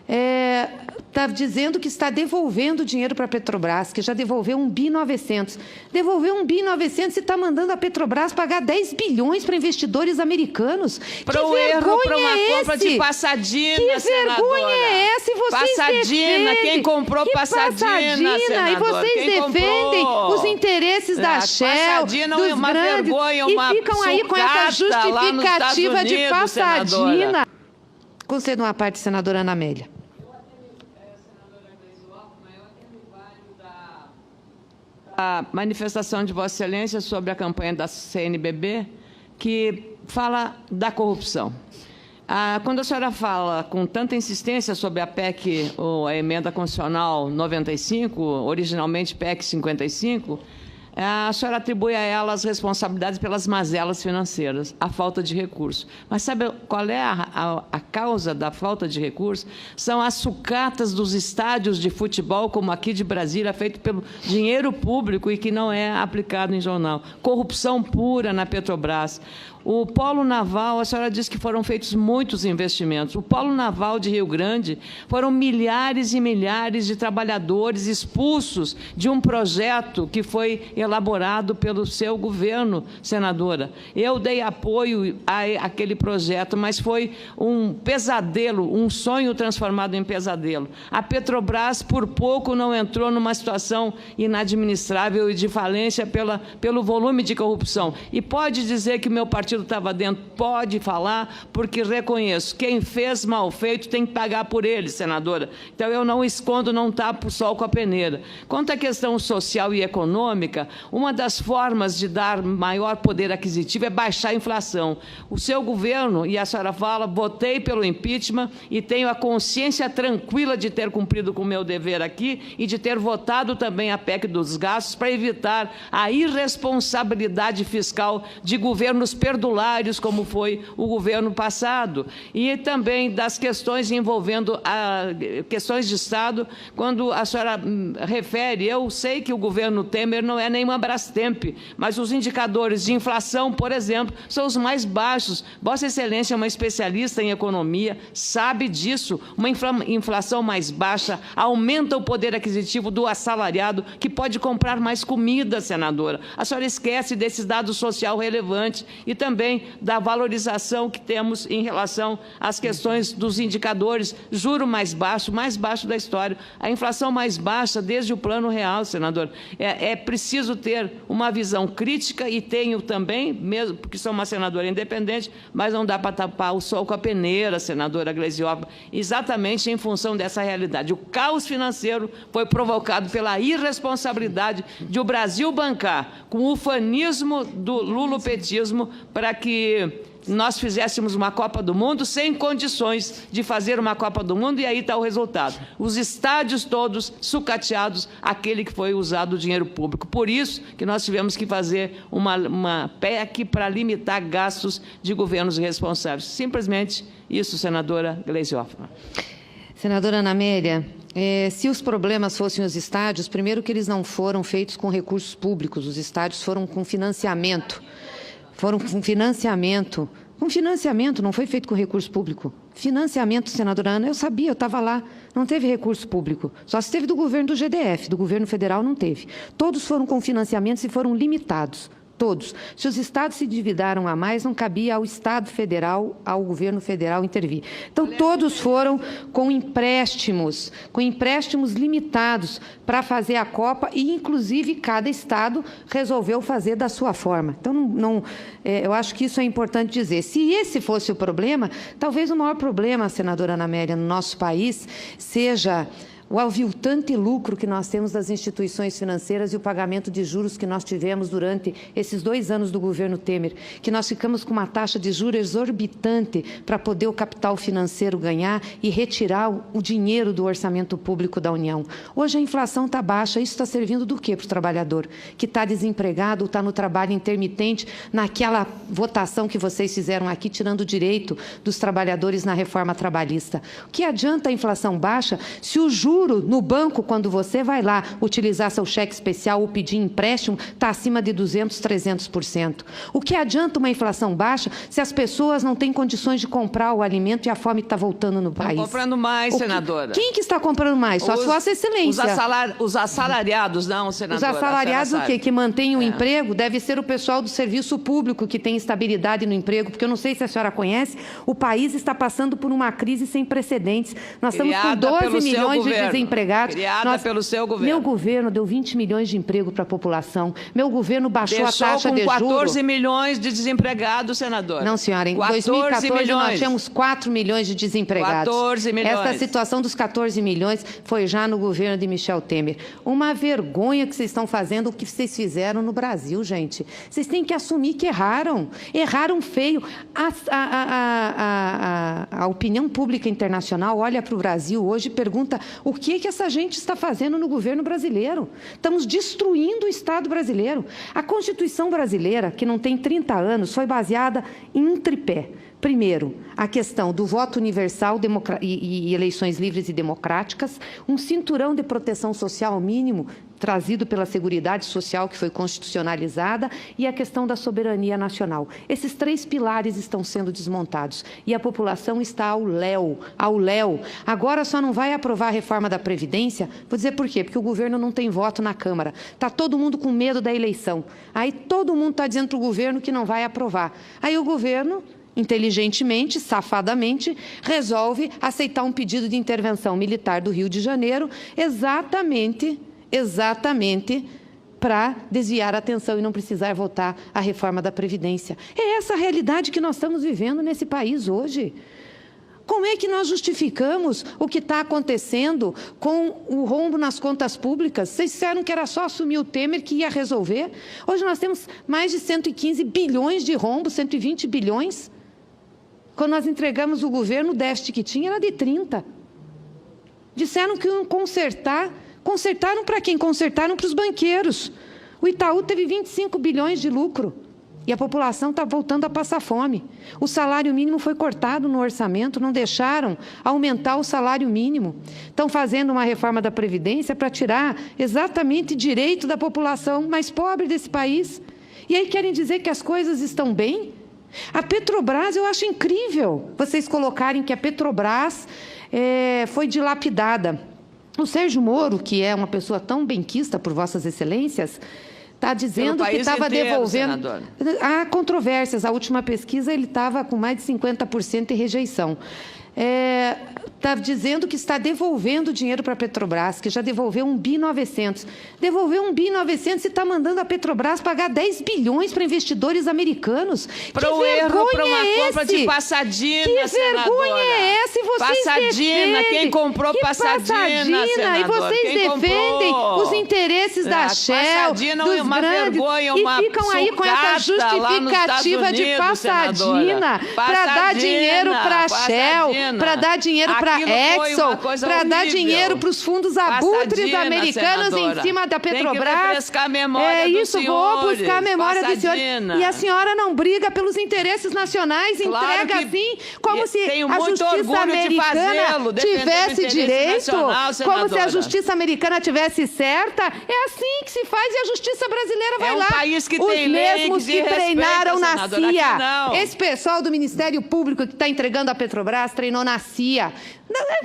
está dizendo que está devolvendo dinheiro para a Petrobras, que já devolveu 1.900 bi. Devolveu 1.900 bi e está mandando a Petrobras pagar 10 bilhões para investidores americanos. Para o erro, para uma compra de Passadina, que senadora. Que vergonha é essa? E vocês Passadina, defendem. quem comprou Passadina, senadora? E vocês defendem os interesses da Shell, Passadina dos é uma grandes, vergonha, uma e ficam aí com essa justificativa de Passadina. Senadora. Conceda uma parte, senadora Ana Amélia. A manifestação de Vossa Excelência sobre a campanha da CNBB, que fala da corrupção. Quando a senhora fala com tanta insistência sobre a PEC, ou a Emenda Constitucional 95, originalmente PEC 55, a senhora atribui a ela as responsabilidades pelas mazelas financeiras, a falta de recursos. Mas sabe qual é a causa da falta de recursos? São as sucatas dos estádios de futebol, como aqui de Brasília, feito pelo dinheiro público e que não é aplicado em jornal. Corrupção pura na Petrobras. O Polo Naval, a senhora disse que foram feitos muitos investimentos. O Polo Naval de Rio Grande foram milhares e milhares de trabalhadores expulsos de um projeto que foi elaborado pelo seu governo, senadora. Eu dei apoio àquele projeto, mas foi um pesadelo, um sonho transformado em pesadelo. A Petrobras, por pouco, não entrou numa situação inadministrável e de falência pelo volume de corrupção. E pode dizer que meu partido estava dentro, pode falar, porque reconheço, quem fez mal feito tem que pagar por ele, senadora. Então, eu não escondo, não tapo o sol com a peneira. Quanto à questão social e econômica, uma das formas de dar maior poder aquisitivo é baixar a inflação. O seu governo, e a senhora fala, votei pelo impeachment e tenho a consciência tranquila de ter cumprido com o meu dever aqui e de ter votado também a PEC dos gastos para evitar a irresponsabilidade fiscal de governos perdulários, como foi o governo passado, e também das questões envolvendo questões de Estado, quando a senhora refere, eu sei que o governo Temer não é nenhuma Brastemp, mas os indicadores de inflação, por exemplo, são os mais baixos. Vossa Excelência é uma especialista em economia, sabe disso. Uma inflação mais baixa aumenta o poder aquisitivo do assalariado, que pode comprar mais comida, senadora. A senhora esquece desses dados social relevantes e também da valorização que temos em relação às questões dos indicadores, juro mais baixo da história, a inflação mais baixa desde o Plano Real, senador. É preciso ter uma visão crítica e tenho também, mesmo porque sou uma senadora independente, mas não dá para tapar o sol com a peneira, senadora Gleisiópolis, exatamente em função dessa realidade. O caos financeiro foi provocado pela irresponsabilidade de o Brasil bancar com o ufanismo do lulopetismo para que nós fizéssemos uma Copa do Mundo sem condições de fazer uma Copa do Mundo, e aí está o resultado. Os estádios todos sucateados, aquele que foi usado o dinheiro público. Por isso que nós tivemos que fazer uma PEC para limitar gastos de governos responsáveis. Simplesmente isso, senadora Gleisiópolis. Senadora Ana Amélia, se os problemas fossem os estádios, primeiro que eles não foram feitos com recursos públicos, os estádios foram com financiamento. Foram com financiamento. Com financiamento, não foi feito com recurso público. Financiamento, senadora Ana, eu sabia, eu estava lá. Não teve recurso público. Só se teve do governo do GDF, do governo federal não teve. Todos foram com financiamentos e foram limitados. Todos. Se os estados se endividaram a mais, não cabia ao Estado federal, ao governo federal intervir. Então, todos foram com empréstimos limitados para fazer a Copa e, inclusive, cada estado resolveu fazer da sua forma. Então, eu acho que isso é importante dizer. Se esse fosse o problema, talvez o maior problema, senadora Ana Amélia, no nosso país seja o aviltante lucro que nós temos das instituições financeiras e o pagamento de juros que nós tivemos durante esses 2 anos do governo Temer, que nós ficamos com uma taxa de juros exorbitante para poder o capital financeiro ganhar e retirar o dinheiro do orçamento público da União. Hoje a inflação está baixa, isso está servindo do quê para o trabalhador? Que está desempregado ou está no trabalho intermitente, naquela votação que vocês fizeram aqui, tirando o direito dos trabalhadores na reforma trabalhista. O que adianta a inflação baixa se o juros juro no banco, quando você vai lá utilizar seu cheque especial ou pedir empréstimo, está acima de 200%, 300%. O que adianta uma inflação baixa se as pessoas não têm condições de comprar o alimento e a fome está voltando no país? Estão comprando mais, senadora. Quem que está comprando mais? Só Vossa Excelência. Os assalariados, não, senadora. Os assalariados, o quê? Que mantêm o emprego, deve ser o pessoal do serviço público que tem estabilidade no emprego, porque eu não sei se a senhora conhece, o país está passando por uma crise sem precedentes. Nós estamos com 12 milhões de desempregados. Criada pelo seu governo. Meu governo deu 20 milhões de emprego para a população. Meu governo baixou a taxa de juros. Deixou com 14 milhões de desempregados, senadora. Não, senhora. Em 2014, nós tínhamos 4 milhões de desempregados. 14 milhões. Essa situação dos 14 milhões foi já no governo de Michel Temer. Uma vergonha que vocês estão fazendo, o que vocês fizeram no Brasil, gente. Vocês têm que assumir que erraram. Erraram feio. A opinião pública internacional olha para o Brasil hoje e pergunta o que essa gente está fazendo no governo brasileiro. Estamos destruindo o Estado brasileiro. A Constituição brasileira, que não tem 30 anos, foi baseada em um tripé. Primeiro, a questão do voto universal e eleições livres e democráticas, um cinturão de proteção social mínimo trazido pela Seguridade Social, que foi constitucionalizada, e a questão da soberania nacional. Esses 3 pilares estão sendo desmontados e a população está ao léu. Agora só não vai aprovar a reforma da Previdência, vou dizer por quê? Porque o governo não tem voto na Câmara. Está todo mundo com medo da eleição. Aí todo mundo está dizendo para o governo que não vai aprovar. Aí o governo, inteligentemente, safadamente, resolve aceitar um pedido de intervenção militar do Rio de Janeiro, exatamente para desviar a atenção e não precisar votar a reforma da Previdência. É essa a realidade que nós estamos vivendo nesse país hoje. Como é que nós justificamos o que está acontecendo com o rombo nas contas públicas? Vocês disseram que era só assumir o Temer que ia resolver. Hoje nós temos mais de 115 bilhões de rombo, 120 bilhões. Quando nós entregamos o governo, o déficit que tinha era de 30. Disseram que iam consertar. Consertaram para quem? Consertaram para os banqueiros. O Itaú teve 25 bilhões de lucro e a população está voltando a passar fome. O salário mínimo foi cortado no orçamento, não deixaram aumentar o salário mínimo. Estão fazendo uma reforma da Previdência para tirar exatamente direito da população mais pobre desse país. E aí querem dizer que as coisas estão bem? A Petrobras, eu acho incrível vocês colocarem que a Petrobras foi dilapidada. O Sérgio Moro, que é uma pessoa tão benquista por Vossas Excelências, está dizendo que estava devolvendo... Senadora. Há controvérsias. A última pesquisa, ele estava com mais de 50% de rejeição. Está dizendo que está devolvendo dinheiro para a Petrobras, que já devolveu 1,9 bi. Devolveu 1,9 bi e está mandando a Petrobras pagar 10 bilhões para investidores americanos. Para o erro, para uma compra de Passadina, que senadora. Que vergonha é essa? E vocês Passadina, quem comprou Passadina, senadora? E vocês defendem os interesses da Shell, Passadina dos uma grandes, vergonha, uma e ficam aí com essa justificativa de Passadina para dar dinheiro para a Shell, para dar dinheiro para Exxon, para dar dinheiro para os fundos abutres americanos em cima da Petrobras. Tem que refrescar a memória dos senhores. Vou buscar a memória dos senhores. E a senhora não briga pelos interesses nacionais, claro, entrega assim, como se a justiça americana tivesse direito, como se a justiça americana tivesse certa. É assim que se faz e a justiça brasileira vai lá. País que os tem mesmos que treinaram na CIA. Esse pessoal do Ministério Público que está entregando a Petrobras treinou na CIA.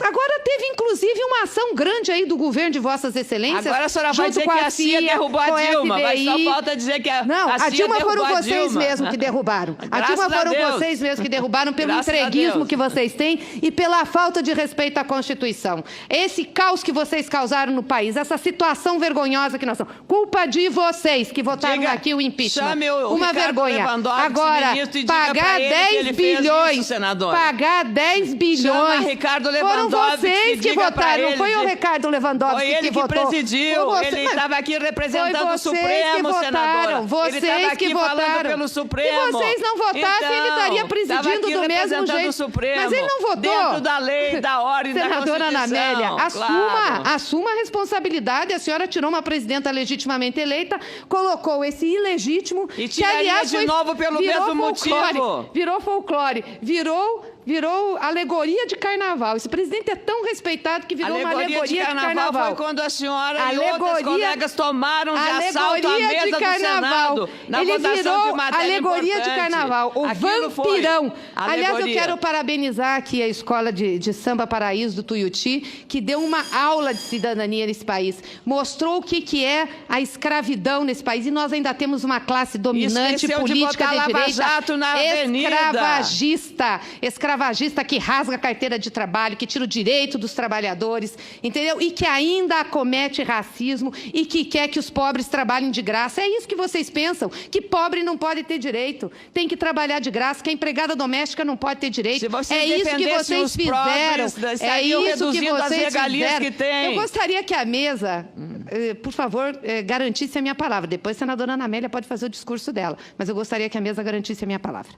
Agora teve, inclusive, uma ação grande aí do governo de Vossas Excelências. Agora a senhora vai dizer que a CIA derrubou a Dilma. Mas só falta dizer que a Dilma foram vocês mesmos que derrubaram. A Dilma foram vocês mesmos que derrubaram pelo entreguismo que vocês têm e pela falta de respeito à Constituição. Esse caos que vocês causaram no país, essa situação vergonhosa que nós estamos. Culpa de vocês que votaram aqui o impeachment. Uma vergonha. Agora, pagar 10 bilhões. Pagar 10 bilhões. Foram vocês que votaram, não foi o Ricardo Lewandowski que votou. Foi ele que presidiu, ele estava aqui representando o Supremo, senadora. Vocês que votaram. Pelo Supremo. Se vocês não votassem, ele estaria presidindo do mesmo jeito. Supremo, mas ele não votou. Dentro da lei, da ordem, da Constituição. Senadora Ana Amélia, assuma a responsabilidade. A senhora tirou uma presidenta legitimamente eleita, colocou esse ilegítimo, e que, aliás, de novo pelo mesmo motivo. Virou folclore, virou virou alegoria de carnaval. Esse presidente é tão respeitado que virou uma alegoria de carnaval. Foi quando a senhora e outros colegas tomaram de assalto a mesa do Senado na votação de matéria alegoria de carnaval. O Aquilo vampirão. Aliás, eu alegoria. quero parabenizar aqui a Escola de Samba Paraíso do Tuiuti, que deu uma aula de cidadania nesse país. Mostrou o que é a escravidão nesse país. E nós ainda temos uma classe dominante política de direita, Jato na avenida. Escravagista que rasga a carteira de trabalho, que tira o direito dos trabalhadores, entendeu? E que ainda comete racismo e que quer que os pobres trabalhem de graça. É isso que vocês pensam, que pobre não pode ter direito, tem que trabalhar de graça, que a empregada doméstica não pode ter direito. É isso que vocês fizeram. É isso que vocês fizeram. Que tem. Eu gostaria que a mesa, por favor, garantisse a minha palavra. Depois a senadora Ana Amélia pode fazer o discurso dela, mas eu gostaria que a mesa garantisse a minha palavra.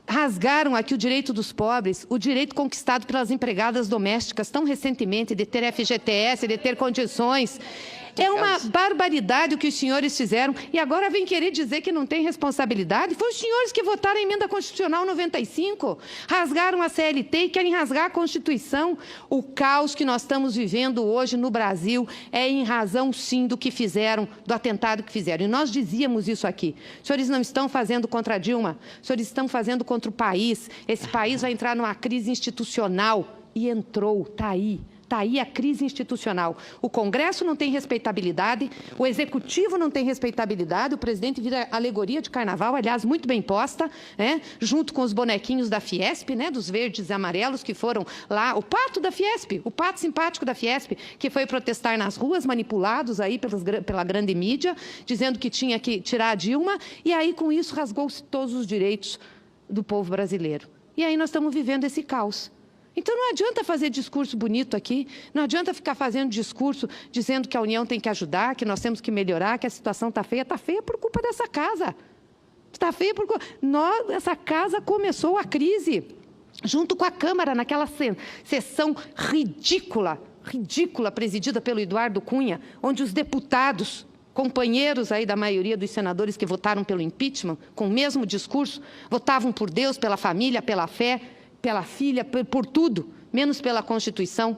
Rasgaram aqui o direito dos pobres, o direito conquistado pelas empregadas domésticas tão recentemente de ter FGTS, de ter condições. É uma barbaridade o que os senhores fizeram e agora vem querer dizer que não tem responsabilidade? Foram os senhores que votaram a emenda constitucional 95, rasgaram a CLT e querem rasgar a Constituição. O caos que nós estamos vivendo hoje no Brasil é em razão, sim, do que fizeram, do atentado que fizeram. E nós dizíamos isso aqui. Os senhores não estão fazendo contra a Dilma, os senhores estão fazendo contra o país. Esse país vai entrar numa crise institucional e entrou, está aí. Está aí a crise institucional. O Congresso não tem respeitabilidade, o Executivo não tem respeitabilidade, o presidente vira alegoria de carnaval, aliás, muito bem posta, né? Junto com os bonequinhos da Fiesp, né? Dos verdes e amarelos que foram lá, o pato da Fiesp, o pato simpático da Fiesp, que foi protestar nas ruas, manipulados aí pela grande mídia, dizendo que tinha que tirar a Dilma, e aí com isso rasgou-se todos os direitos do povo brasileiro. E aí nós estamos vivendo esse caos. Então não adianta fazer discurso bonito aqui, não adianta ficar fazendo discurso dizendo que a União tem que ajudar, que nós temos que melhorar, que a situação está feia por culpa dessa casa. Está feia por culpa... Essa casa começou a crise, junto com a Câmara, naquela sessão ridícula, presidida pelo Eduardo Cunha, onde os deputados, companheiros aí da maioria dos senadores que votaram pelo impeachment, com o mesmo discurso, votavam por Deus, pela família, pela fé, pela filha, por tudo, menos pela Constituição.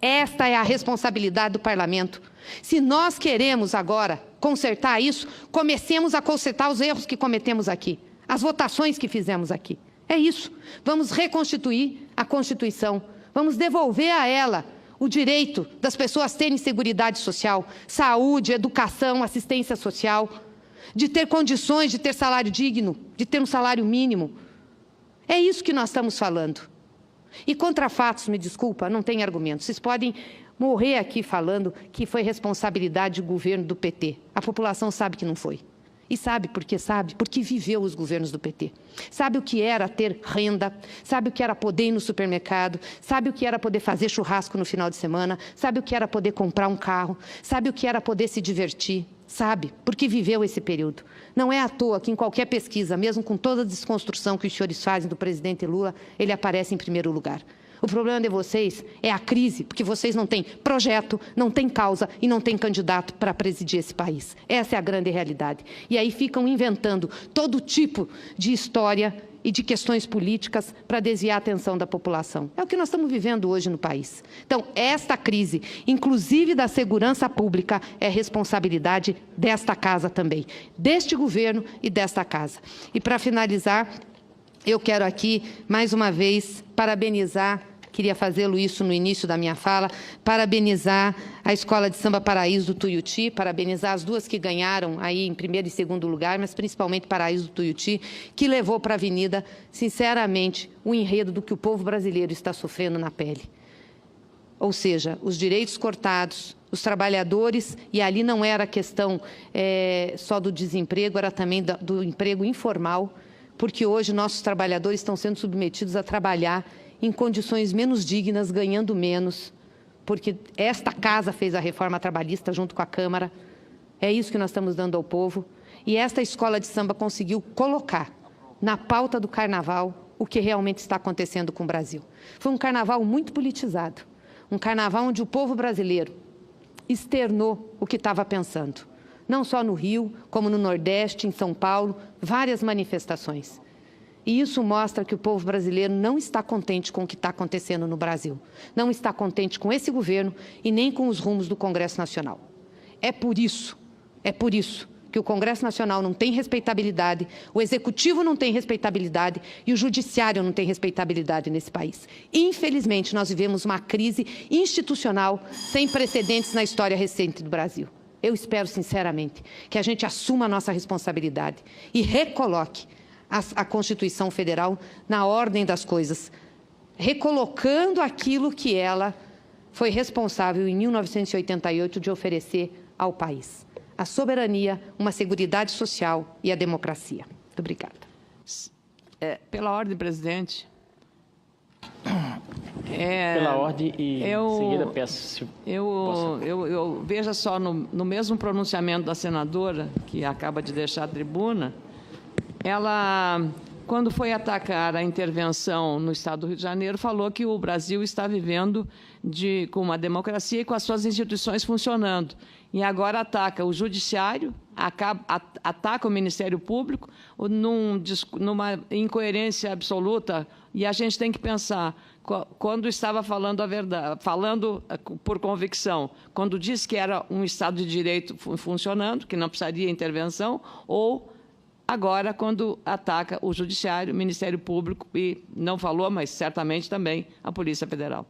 Esta é a responsabilidade do Parlamento. Se nós queremos agora consertar isso, comecemos a consertar os erros que cometemos aqui, as votações que fizemos aqui. É isso. Vamos reconstituir a Constituição, vamos devolver a ela o direito das pessoas terem seguridade social, saúde, educação, assistência social, de ter condições de ter salário digno, de ter um salário mínimo. É isso que nós estamos falando. E contra fatos, me desculpa, não tem argumento. Vocês podem morrer aqui falando que foi responsabilidade do governo do PT. A população sabe que não foi. E sabe por quê? Sabe? Porque viveu os governos do PT. Sabe o que era ter renda, sabe o que era poder ir no supermercado, sabe o que era poder fazer churrasco no final de semana, sabe o que era poder comprar um carro, sabe o que era poder se divertir, sabe? Porque viveu esse período. Não é à toa que em qualquer pesquisa, mesmo com toda a desconstrução que os senhores fazem do presidente Lula, ele aparece em primeiro lugar. O problema de vocês é a crise, porque vocês não têm projeto, não têm causa e não têm candidato para presidir esse país. Essa é a grande realidade. E aí ficam inventando todo tipo de história e de questões políticas para desviar a atenção da população. É o que nós estamos vivendo hoje no país. Então, esta crise, inclusive da segurança pública, é responsabilidade desta casa também, deste governo e desta casa. E para finalizar, eu quero aqui, mais uma vez, parabenizar, queria fazê-lo isso no início da minha fala, parabenizar a Escola de Samba Paraíso do Tuiuti, parabenizar as duas que ganharam aí em primeiro e segundo lugar, mas principalmente Paraíso do Tuiuti, que levou para a avenida, sinceramente, o enredo do que o povo brasileiro está sofrendo na pele. Ou seja, os direitos cortados, os trabalhadores, e ali não era questão só do desemprego, era também do emprego informal, porque hoje nossos trabalhadores estão sendo submetidos a trabalhar em condições menos dignas, ganhando menos, porque esta casa fez a reforma trabalhista junto com a Câmara. É isso que nós estamos dando ao povo. E esta escola de samba conseguiu colocar na pauta do carnaval o que realmente está acontecendo com o Brasil. Foi um carnaval muito politizado, um carnaval onde o povo brasileiro externou o que estava pensando. Não só no Rio, como no Nordeste, em São Paulo, várias manifestações. E isso mostra que o povo brasileiro não está contente com o que está acontecendo no Brasil. Não está contente com esse governo e nem com os rumos do Congresso Nacional. É por isso que o Congresso Nacional não tem respeitabilidade, o Executivo não tem respeitabilidade e o Judiciário não tem respeitabilidade nesse país. Infelizmente, nós vivemos uma crise institucional sem precedentes na história recente do Brasil. Eu espero, sinceramente, que a gente assuma a nossa responsabilidade e recoloque a Constituição Federal na ordem das coisas, recolocando aquilo que ela foi responsável em 1988 de oferecer ao país: a soberania, uma seguridade social e a democracia. Muito obrigada. Pela ordem, presidente. Pela ordem e em seguida peço... Eu veja só, no mesmo pronunciamento da senadora, que acaba de deixar a tribuna, ela, quando foi atacar a intervenção no Estado do Rio de Janeiro, falou que o Brasil está vivendo com uma democracia e com as suas instituições funcionando. E agora ataca o Judiciário, ataca o Ministério Público, numa incoerência absoluta. E a gente tem que pensar, quando estava falando a verdade, falando por convicção, quando disse que era um Estado de Direito funcionando, que não precisaria intervenção, ou agora, quando ataca o Judiciário, o Ministério Público e, não falou, mas certamente também, a Polícia Federal.